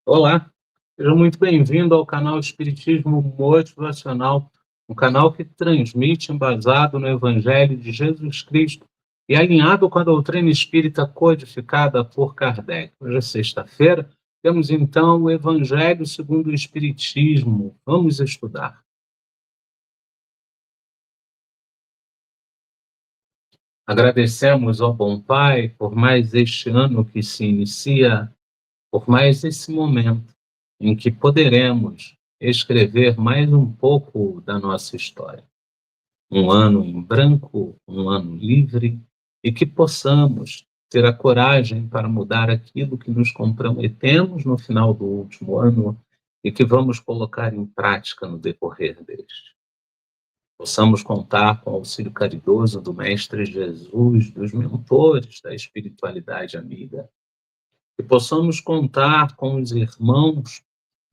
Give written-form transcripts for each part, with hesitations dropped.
Olá, seja muito bem-vindo ao canal Espiritismo Motivacional, um canal que transmite embasado no Evangelho de Jesus Cristo e alinhado com a doutrina espírita codificada por Kardec. Hoje é sexta-feira, temos então o Evangelho segundo o Espiritismo. Vamos estudar. Agradecemos ao bom Pai por mais este ano que se inicia, por mais esse momento em que poderemos escrever mais um pouco da nossa história. Um ano em branco, um ano livre, e que possamos ter a coragem para mudar aquilo que nos comprometemos no final do último ano e que vamos colocar em prática no decorrer deste. Possamos contar com o auxílio caridoso do Mestre Jesus, dos mentores da espiritualidade amiga, que possamos contar com os irmãos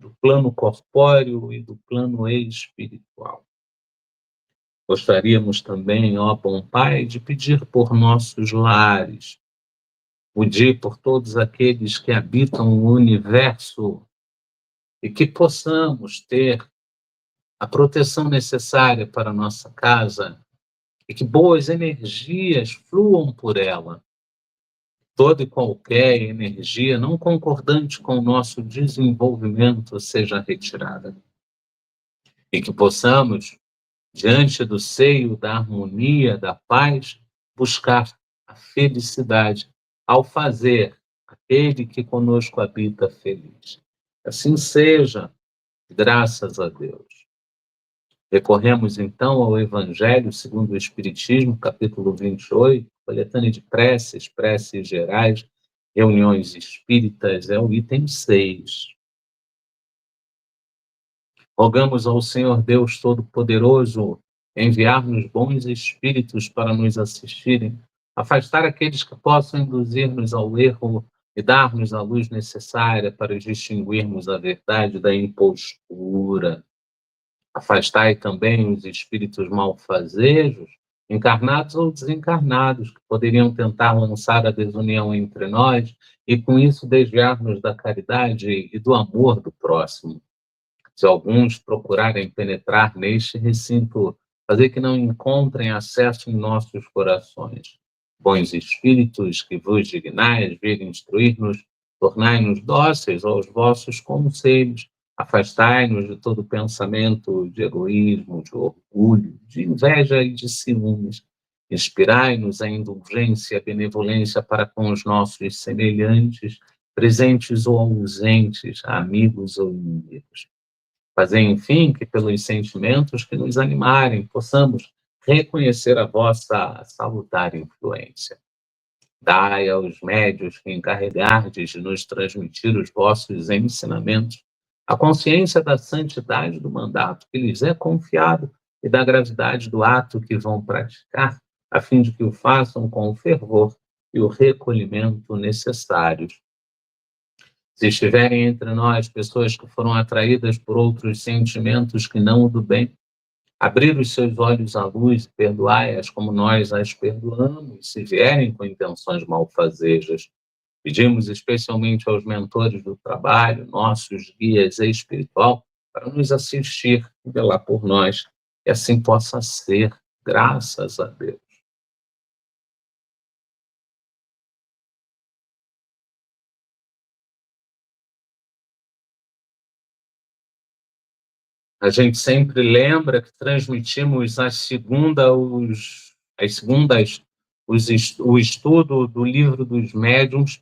do plano corpóreo e do plano espiritual. Gostaríamos também, ó bom Pai, de pedir por nossos lares, pedir por todos aqueles que habitam o universo e que possamos ter a proteção necessária para a nossa casa e que boas energias fluam por ela. Toda e qualquer energia não concordante com o nosso desenvolvimento seja retirada. E que possamos, diante do seio da harmonia, da paz, buscar a felicidade ao fazer aquele que conosco habita feliz. Assim seja, graças a Deus. Recorremos então ao Evangelho segundo o Espiritismo, capítulo 28, coletânea de preces, preces gerais, reuniões espíritas, é o item 6. Rogamos ao Senhor Deus Todo-Poderoso enviar-nos bons espíritos para nos assistirem, afastar aqueles que possam induzir-nos ao erro e dar-nos a luz necessária para distinguirmos a verdade da impostura. Afastai também os espíritos malfazejos, encarnados ou desencarnados, que poderiam tentar lançar a desunião entre nós e, com isso, desviar-nos da caridade e do amor do próximo. Se alguns procurarem penetrar neste recinto, fazer que não encontrem acesso em nossos corações. Bons espíritos, que vos dignais vir instruir-nos, tornai-nos dóceis aos vossos conselhos, afastai-nos de todo pensamento de egoísmo, de orgulho, de inveja e de ciúmes. Inspirai-nos a indulgência e a benevolência para com os nossos semelhantes, presentes ou ausentes, amigos ou inimigos. Fazer, enfim, que pelos sentimentos que nos animarem, possamos reconhecer a vossa salutar influência. Dai aos médios que encarregardes de nos transmitir os vossos ensinamentos a consciência da santidade do mandato que lhes é confiado e da gravidade do ato que vão praticar, a fim de que o façam com o fervor e o recolhimento necessários. Se estiverem entre nós pessoas que foram atraídas por outros sentimentos que não o do bem, abrir os seus olhos à luz e perdoai-as como nós as perdoamos, se vierem com intenções malfazejas. Pedimos especialmente aos mentores do trabalho, nossos guias espiritual, para nos assistir e velar por nós, e assim possa ser, graças a Deus. A gente sempre lembra que transmitimos às segundas o estudo do Livro dos Médiuns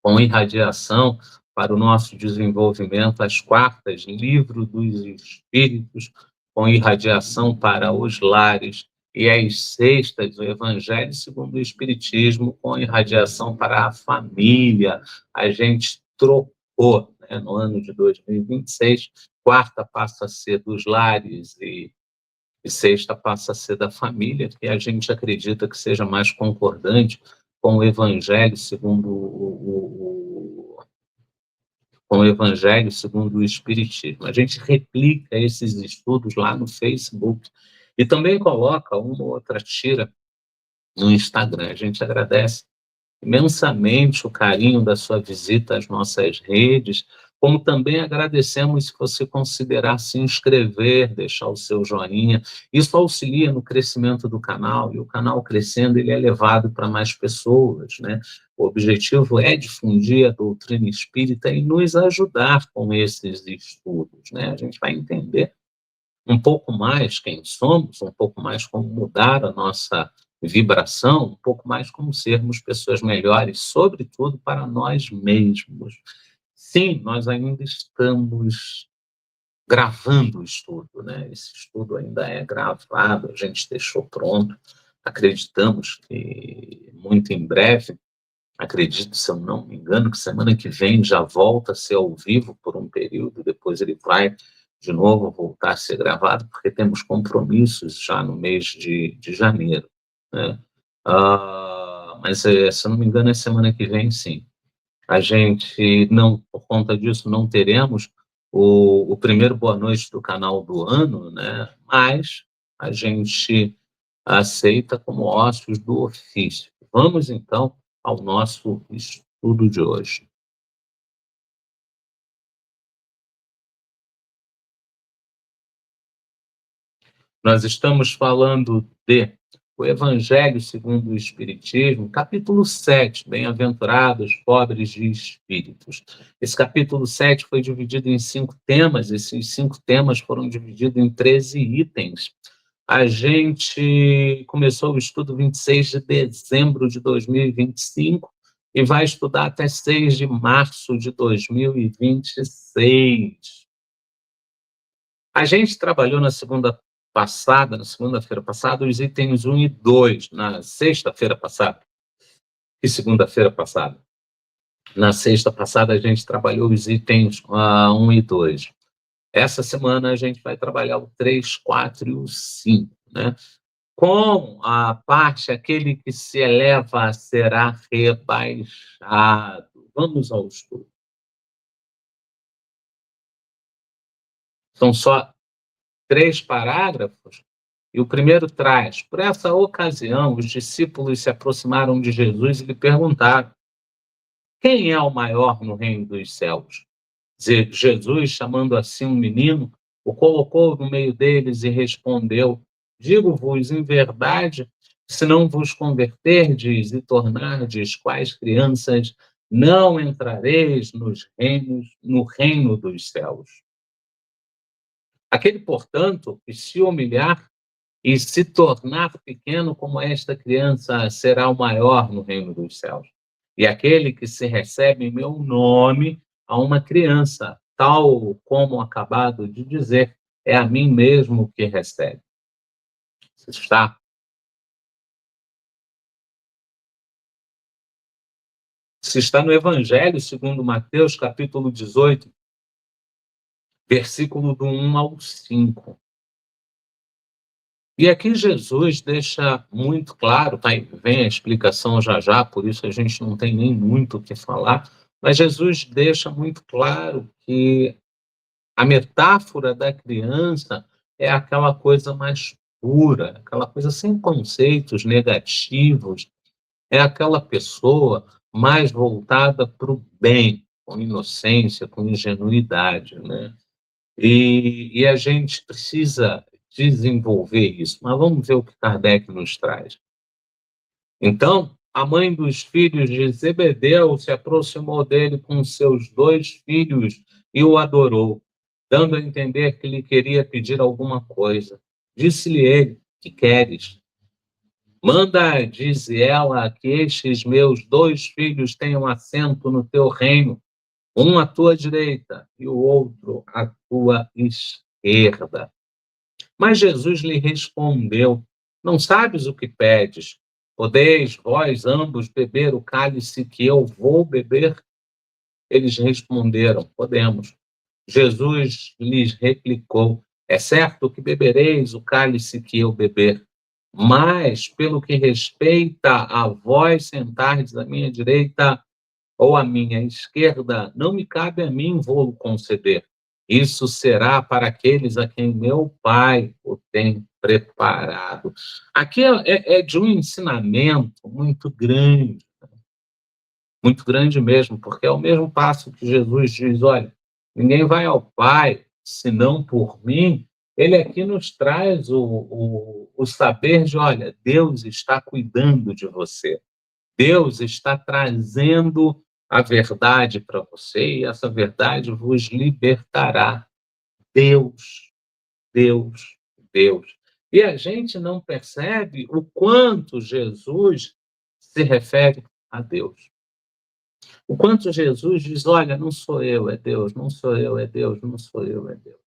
com irradiação para o nosso desenvolvimento, às quartas, Livro dos Espíritos com irradiação para os lares, e às sextas, o Evangelho segundo o Espiritismo com irradiação para a família. A gente trocou, né, no ano de 2026, quarta passa a ser dos lares e sexta passa a ser da família, que a gente acredita que seja mais concordante com o Evangelho segundo com o Evangelho segundo o Espiritismo. A gente replica esses estudos lá no Facebook e também coloca uma ou outra tira no Instagram. A gente agradece imensamente o carinho da sua visita às nossas redes, como também agradecemos se você considerar se inscrever, deixar o seu joinha. Isso auxilia no crescimento do canal, e o canal crescendo, ele é levado para mais pessoas, né? O objetivo é difundir a doutrina espírita e nos ajudar com esses estudos, né? A gente vai entender um pouco mais quem somos, um pouco mais como mudar a nossa vibração, um pouco mais como sermos pessoas melhores, sobretudo para nós mesmos. Sim, nós ainda estamos gravando o estudo, né? Esse estudo ainda é gravado, a gente deixou pronto, acreditamos que muito em breve, acredito, se eu não me engano, que semana que vem já volta a ser ao vivo por um período, depois ele vai de novo voltar a ser gravado, porque temos compromissos já no mês de janeiro, né? Mas, se eu não me engano, é semana que vem, sim. A gente, não, por conta disso, não teremos o primeiro Boa Noite do canal do ano, né? Mas a gente aceita como ócios do ofício. Vamos, então, ao nosso estudo de hoje. Nós estamos falando de o Evangelho segundo o Espiritismo, capítulo 7, Bem-aventurados, pobres de espíritos. Esse capítulo 7 foi dividido em 5 temas, esses 5 temas foram divididos em 13 itens. A gente começou o estudo 26 de dezembro de 2025 e vai estudar até 6 de março de 2026. A gente trabalhou na segunda-feira passada, os itens 1 e 2, na sexta-feira passada e segunda-feira passada. Na sexta passada, a gente trabalhou os itens 1 e 2. Essa semana, a gente vai trabalhar o 3, 4 e o 5, né? Com a parte, aquele que se eleva será rebaixado. Vamos ao estudo. São só 3 parágrafos, e o primeiro traz: por essa ocasião, os discípulos se aproximaram de Jesus e lhe perguntaram: quem é o maior no reino dos céus? Jesus, chamando assim um menino, o colocou no meio deles e respondeu: digo-vos em verdade, se não vos converterdes e tornardes quais crianças, não entrareis no reino dos céus. Aquele, portanto, que se humilhar e se tornar pequeno como esta criança, será o maior no reino dos céus. E aquele que se recebe em meu nome a uma criança, tal como acabado de dizer, é a mim mesmo que recebe. Você está? Se está no Evangelho segundo Mateus, capítulo 18, versículo do 1 ao 5. E aqui Jesus deixa muito claro, tá? Vem a explicação já já, por isso a gente não tem nem muito o que falar, mas Jesus deixa muito claro que a metáfora da criança é aquela coisa mais pura, aquela coisa sem conceitos negativos, é aquela pessoa mais voltada para o bem, com inocência, com ingenuidade, né? E a gente precisa desenvolver isso. Mas vamos ver o que Kardec nos traz. Então, a mãe dos filhos de Zebedeu se aproximou dele com seus 2 filhos e o adorou, dando a entender que lhe queria pedir alguma coisa. Disse-lhe ele: que queres? Manda, diz ela, que estes meus 2 filhos tenham assento no teu reino, um à tua direita e o outro à tua esquerda. Mas Jesus lhe respondeu: não sabes o que pedes? Podeis vós ambos beber o cálice que eu vou beber? Eles responderam: podemos. Jesus lhes replicou: é certo que bebereis o cálice que eu beber, mas pelo que respeita a vós sentardes à minha direita ou à minha esquerda, não me cabe a mim vô-lo conceder. Isso será para aqueles a quem meu Pai o tem preparado. Aqui é de um ensinamento muito grande mesmo, porque é o mesmo passo que Jesus diz: olha, Ninguém vai ao Pai senão por mim. Ele aqui nos traz o saber de, olha, Deus está cuidando de você. Deus está trazendo a verdade para você e essa verdade vos libertará. Deus, Deus, Deus. E a gente não percebe o quanto Jesus se refere a Deus. O quanto Jesus diz: olha, não sou eu, é Deus, não sou eu, é Deus, não sou eu, é Deus.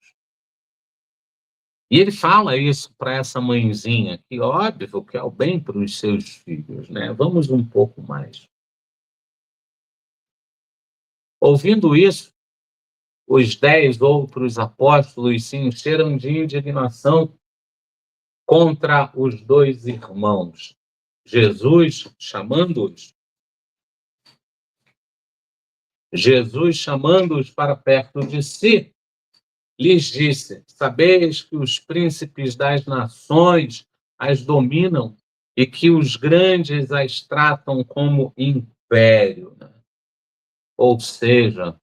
E ele fala isso para essa mãezinha, que óbvio que é o bem para os seus filhos, né? Vamos um pouco mais. Ouvindo isso, os 10 outros apóstolos se encheram de indignação contra os dois irmãos. Jesus chamando-os para perto de si, lhes disse: sabeis que os príncipes das nações as dominam e que os grandes as tratam como império, né? Ou seja,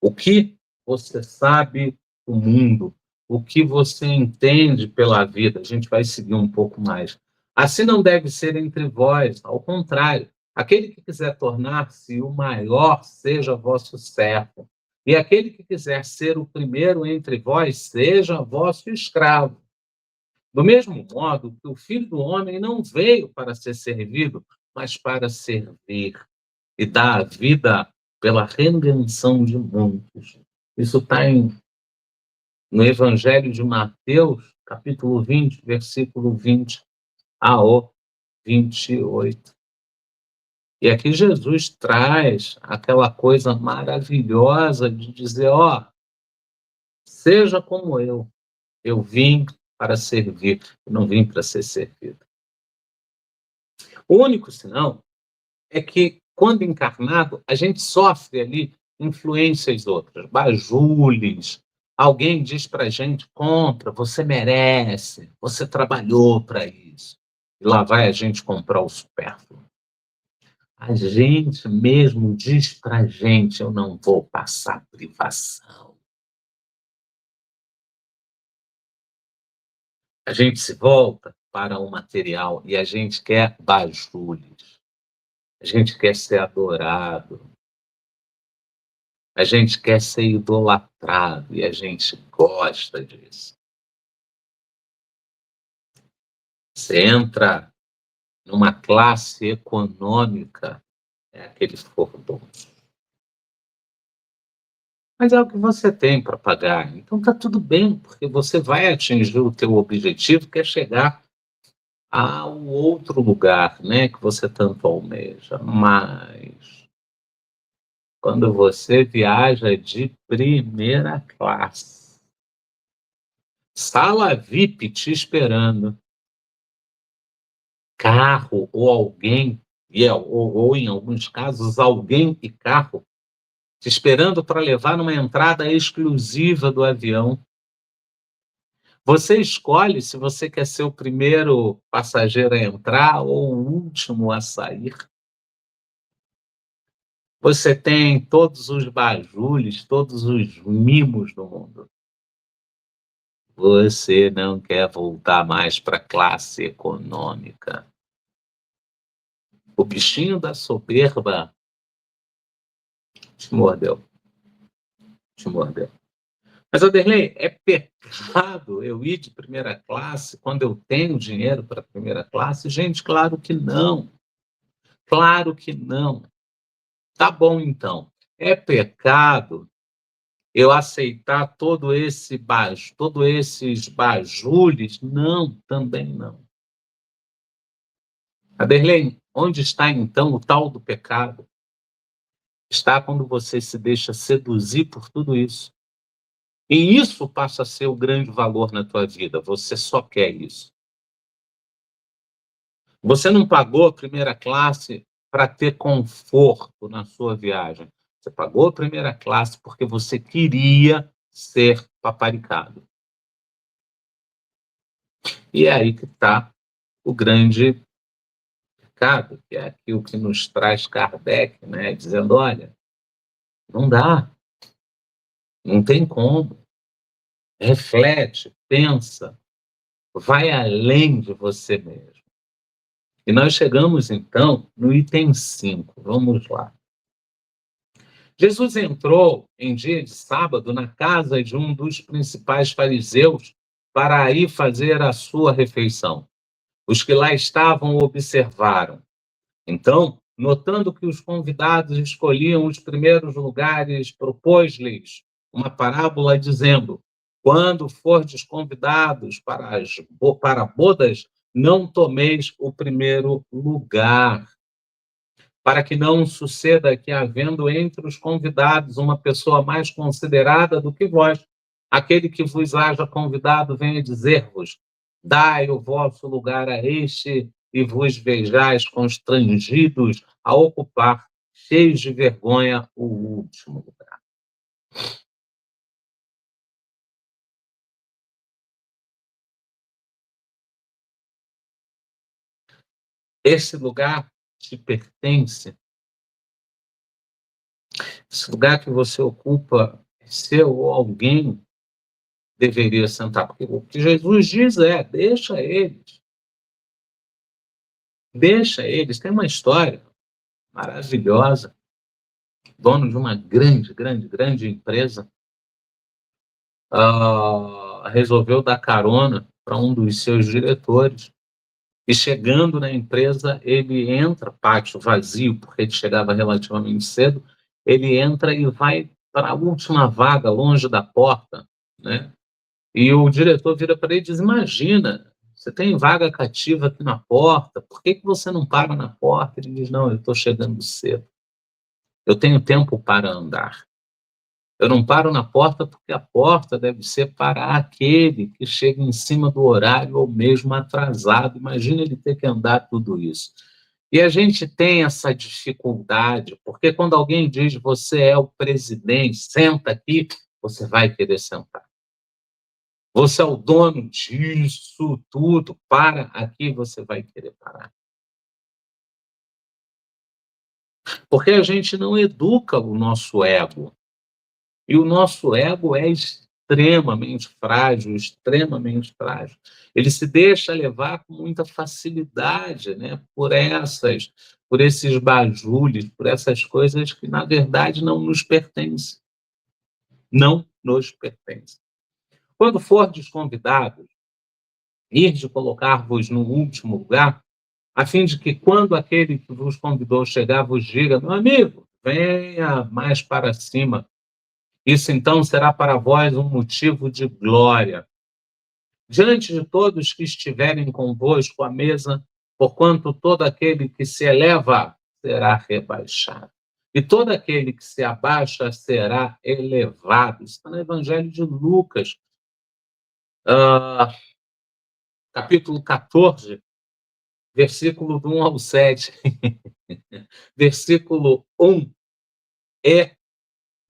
o que você sabe do mundo, o que você entende pela vida, a gente vai seguir um pouco mais. Assim não deve ser entre vós, ao contrário, aquele que quiser tornar-se o maior, seja vosso servo. E aquele que quiser ser o primeiro entre vós, seja vosso escravo. Do mesmo modo que o Filho do Homem não veio para ser servido, mas para servir e dar a vida pela redenção de muitos. Isso está no Evangelho de Mateus, capítulo 20, versículo 20 ao 28. E aqui Jesus traz aquela coisa maravilhosa de dizer, ó, seja como eu vim para servir, eu não vim para ser servido. O único senão é que, quando encarnado, a gente sofre ali influências outras, bajules. Alguém diz para a gente, compra, você merece, você trabalhou para isso. E lá vai a gente comprar o supérfluo. A gente mesmo diz para a gente, eu não vou passar privação. A gente se volta para o material e a gente quer bajules. A gente quer ser adorado. A gente quer ser idolatrado e a gente gosta disso. Você entra numa classe econômica, é aquele furdunço. Mas é o que você tem para pagar. Então tá tudo bem, porque você vai atingir o teu objetivo, que é chegar ao outro lugar, né, que você tanto almeja. Mas quando você viaja de primeira classe, sala VIP te esperando, carro ou alguém, ou em alguns casos, alguém e carro, te esperando para levar numa entrada exclusiva do avião. Você escolhe se você quer ser o primeiro passageiro a entrar ou o último a sair. Você tem todos os bajules, todos os mimos do mundo. Você não quer voltar mais para a classe econômica. O bichinho da soberba te mordeu. Te mordeu. Mas, Aderlei, é pecado eu ir de primeira classe quando eu tenho dinheiro para primeira classe? Gente, claro que não. Claro que não. Tá bom, então. É pecado eu aceitar todos esses bajules? Não, também não. Aderlei, onde está então o tal do pecado? Está quando você se deixa seduzir por tudo isso. E isso passa a ser o grande valor na tua vida. Você só quer isso. Você não pagou a primeira classe para ter conforto na sua viagem. Você pagou a primeira classe porque você queria ser paparicado. E é aí que está o grande pecado, que é aquilo que nos traz Kardec, né? Dizendo, olha, não dá. Não tem como. Reflete, pensa, vai além de você mesmo. E nós chegamos, então, no item 5. Vamos lá. Jesus entrou em dia de sábado na casa de um dos principais fariseus para aí fazer a sua refeição. Os que lá estavam observaram. Então, notando que os convidados escolhiam os primeiros lugares, propôs-lhes uma parábola dizendo: quando fordes convidados para bodas, não tomeis o primeiro lugar, para que não suceda que, havendo entre os convidados uma pessoa mais considerada do que vós, aquele que vos haja convidado venha dizer-vos: dai o vosso lugar a este, e vos vejais constrangidos a ocupar, cheios de vergonha, o último lugar. Esse lugar te pertence, esse lugar que você ocupa é seu, ou alguém deveria sentar. Porque o que Jesus diz é: deixa eles. Tem uma história maravilhosa. Dono de uma grande, grande, grande empresa, resolveu dar carona para um dos seus diretores. E chegando na empresa, ele entra, pátio vazio, porque ele chegava relativamente cedo, ele entra e vai para a última vaga, longe da porta, né? E o diretor vira para ele e diz: imagina, você tem vaga cativa aqui na porta, por que você não para na porta? Ele diz: não, eu estou chegando cedo, eu tenho tempo para andar. Eu não paro na porta porque a porta deve ser para aquele que chega em cima do horário ou mesmo atrasado. Imagina ele ter que andar tudo isso. E a gente tem essa dificuldade, porque quando alguém diz: você é o presidente, senta aqui, você vai querer sentar. Você é o dono disso tudo, para aqui, você vai querer parar. Porque a gente não educa o nosso ego. E o nosso ego é extremamente frágil, extremamente frágil. Ele se deixa levar com muita facilidade, né, por esses bajules, por essas coisas que, na verdade, não nos pertencem. Não nos pertencem. Quando fordes convidados, irde colocar-vos no último lugar, a fim de que, quando aquele que vos convidou chegar, vos diga: meu amigo, venha mais para cima. Isso, então, será para vós um motivo de glória diante de todos que estiverem convosco à mesa, porquanto todo aquele que se eleva será rebaixado, e todo aquele que se abaixa será elevado. Isso está no Evangelho de Lucas, ah, capítulo 14, versículo do 1 ao 7. Versículo 1 é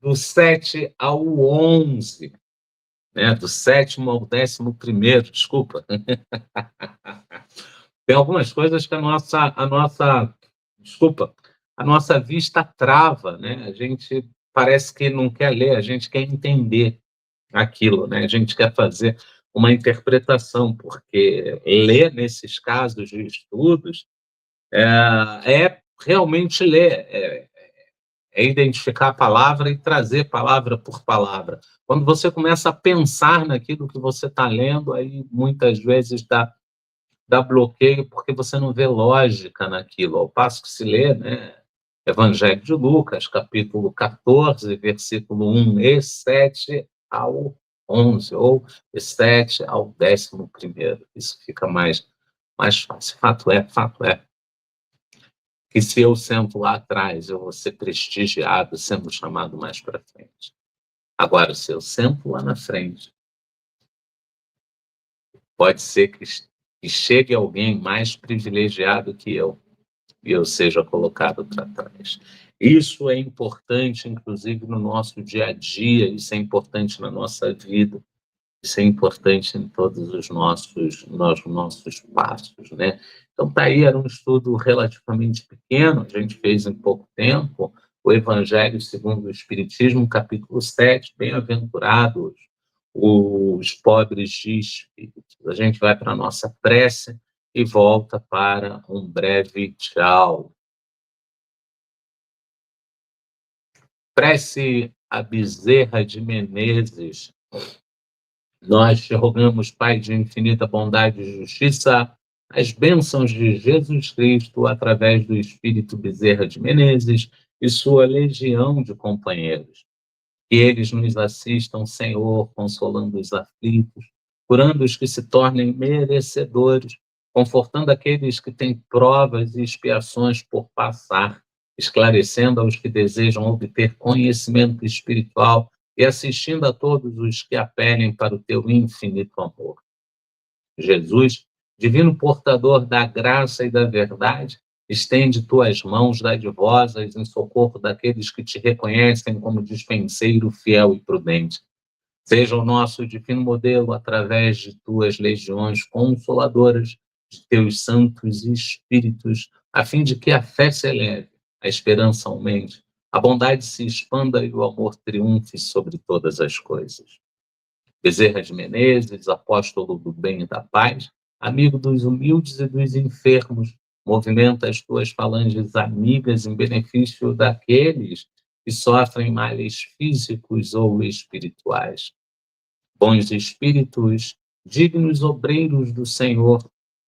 do 7 ao 11. Né, do 7º ao 11º, desculpa. Tem algumas coisas que desculpa, a nossa vista trava, né? A gente parece que não quer ler, a gente quer entender aquilo, né? A gente quer fazer uma interpretação, porque ler nesses casos de estudos é realmente ler, é identificar a palavra e trazer palavra por palavra. Quando você começa a pensar naquilo que você está lendo, aí muitas vezes dá bloqueio, porque você não vê lógica naquilo. Ao passo que se lê, né, Evangelho de Lucas, capítulo 14, versículo 1 e 7 ao 11, ou 7 ao 11º. Isso fica mais fácil. Fato é que, se eu sento lá atrás, eu vou ser prestigiado, sendo chamado mais para frente. Agora, se eu sento lá na frente, pode ser que chegue alguém mais privilegiado que eu, e eu seja colocado para trás. Isso é importante, inclusive, no nosso dia a dia, isso é importante na nossa vida, isso é importante em todos os nossos passos, né? Então, tá aí, era um estudo relativamente pequeno, a gente fez em pouco tempo, o Evangelho segundo o Espiritismo, capítulo 7, bem-aventurados os pobres de espírito. A gente vai para a nossa prece e volta para um breve tchau. Prece a Bezerra de Menezes. Nós te rogamos, Pai de infinita bondade e justiça, as bênçãos de Jesus Cristo através do Espírito Bezerra de Menezes e sua legião de companheiros. Que eles nos assistam, Senhor, consolando os aflitos, curando os que se tornem merecedores, confortando aqueles que têm provas e expiações por passar, esclarecendo aos que desejam obter conhecimento espiritual e assistindo a todos os que apelem para o teu infinito amor. Jesus, divino portador da graça e da verdade, estende tuas mãos dadivosas em socorro daqueles que te reconhecem como dispenseiro fiel e prudente. Seja o nosso divino modelo através de tuas legiões consoladoras, de teus santos espíritos, a fim de que a fé se eleve, a esperança aumente, a bondade se expanda e o amor triunfe sobre todas as coisas. Bezerra de Menezes, apóstolo do bem e da paz, amigo dos humildes e dos enfermos, movimenta as tuas falanges amigas em benefício daqueles que sofrem males físicos ou espirituais. Bons espíritos, dignos obreiros do Senhor,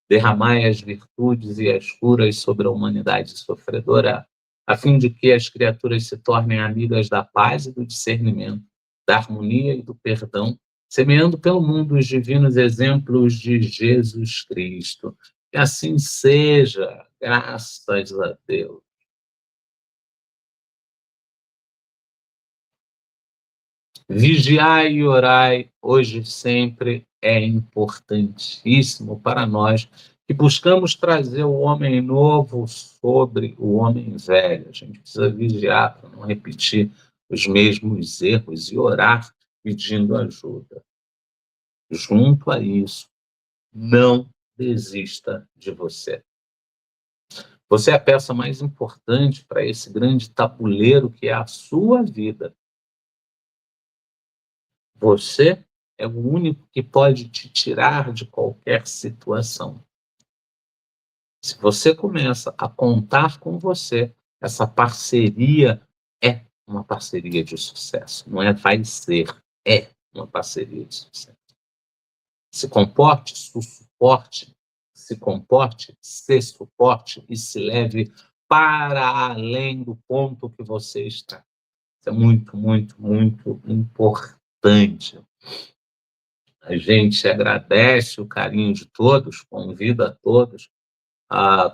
derramai as virtudes e as curas sobre a humanidade sofredora, a fim de que as criaturas se tornem amigas da paz e do discernimento, da harmonia e do perdão, semeando pelo mundo os divinos exemplos de Jesus Cristo. Que assim seja, graças a Deus. Vigiai e orai, hoje e sempre, é importantíssimo para nós que buscamos trazer o homem novo sobre o homem velho. A gente precisa vigiar para não repetir os mesmos erros e orar pedindo ajuda. Junto a isso, não desista de você. Você é a peça mais importante para esse grande tabuleiro que é a sua vida. Você é o único que pode te tirar de qualquer situação. Se você começa a contar com você, essa parceria é uma parceria de sucesso. Não é vai ser, é uma parceria de sucesso. Se comporte, suporte, se comporte, se suporte e se leve para além do ponto que você está. Isso é muito, muito, muito importante. A gente agradece o carinho de todos, convida a todos,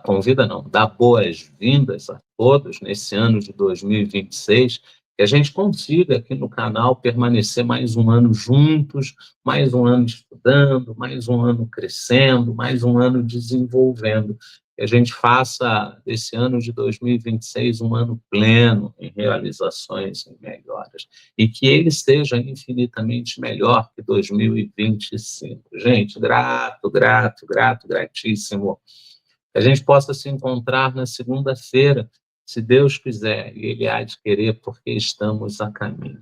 convida não, dá boas-vindas a todos nesse ano de 2026, que a gente consiga aqui no canal permanecer mais um ano juntos, mais um ano estudando, mais um ano crescendo, mais um ano desenvolvendo. Que a gente faça desse ano de 2026 um ano pleno em realizações e melhoras. E que ele seja infinitamente melhor que 2025. Gente, grato, grato, grato, gratíssimo. Que a gente possa se encontrar na segunda-feira, se Deus quiser, e Ele há de querer, porque estamos a caminho.